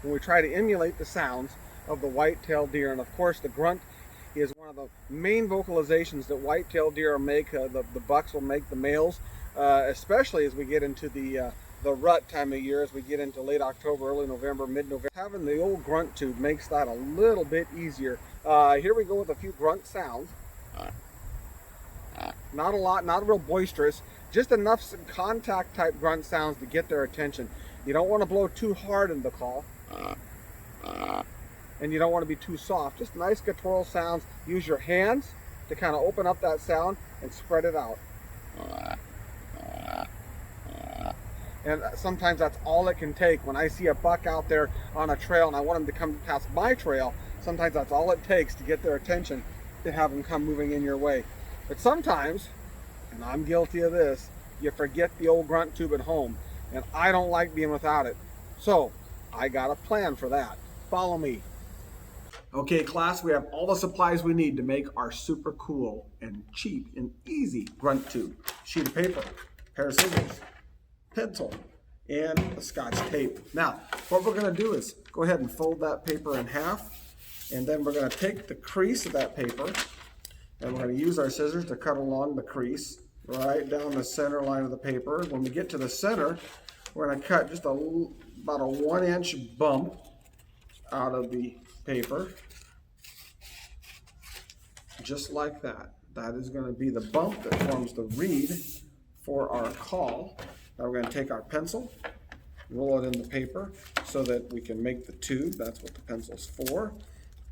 when we try to emulate the sounds of the white-tailed deer. And of course, the grunt is one of the main vocalizations that white-tailed deer make. The bucks will make the males, especially as we get into the rut time of year, as we get into late October, early November, mid-November. Having the old grunt tube makes that a little bit easier. Here we go with a few grunt sounds. Not a lot, not real boisterous, just enough contact type grunt sounds to get their attention. You don't want to blow too hard in the call, and you don't want to be too soft. Just nice guttural sounds. Use your hands to kind of open up that sound and spread it out. And sometimes that's all it can take. When I see a buck out there on a trail and I want him to come past my trail, sometimes that's all it takes to get their attention, to have them come moving in your way. But sometimes, and I'm guilty of this, you forget the old grunt tube at home, and I don't like being without it. So I got a plan for that. Follow me. Okay, class, we have all the supplies we need to make our super cool and cheap and easy grunt tube. Sheet of paper, pair of scissors, pencil, and a Scotch tape. Now, what we're going to do is go ahead and fold that paper in half, and then we're going to take the crease of that paper, and we're going to use our scissors to cut along the crease right down the center line of the paper. When we get to the center, we're going to cut just about a 1-inch bump out of the paper, just like that. That is going to be the bump that forms the reed for our call. Now we're going to take our pencil, roll it in the paper so that we can make the tube. That's what the pencil's for.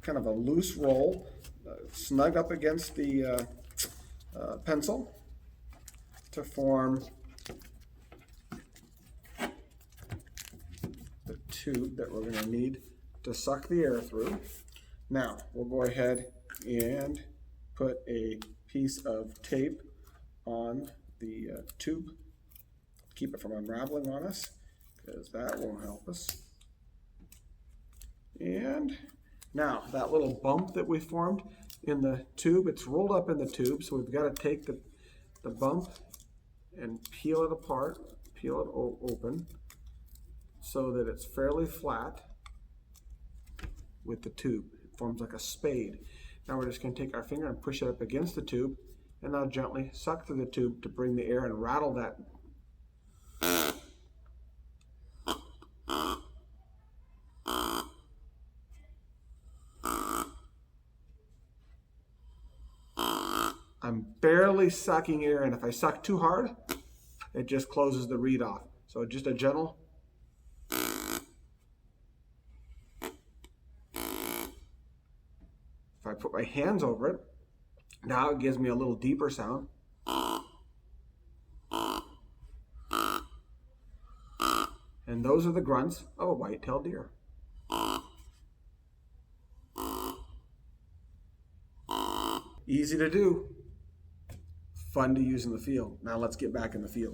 Kind of a loose roll, snug up against the pencil to form the tube that we're going to need to suck the air through. Now we'll go ahead and put a piece of tape on the tube. Keep it from unraveling on us, because that won't help us. And now that little bump that we formed in the tube, it's rolled up in the tube, so we've got to take the bump and peel it apart, peel it open so that it's fairly flat with the tube. It forms like a spade. Now we're just going to take our finger and push it up against the tube, and now gently suck through the tube to bring the air and rattle that. I'm barely sucking air, and if I suck too hard, it just closes the reed off. So just a gentle. If I put my hands over it, now it gives me a little deeper sound. And those are the grunts of a white-tailed deer. Easy to do, fun to use in the field. Now let's get back in the field.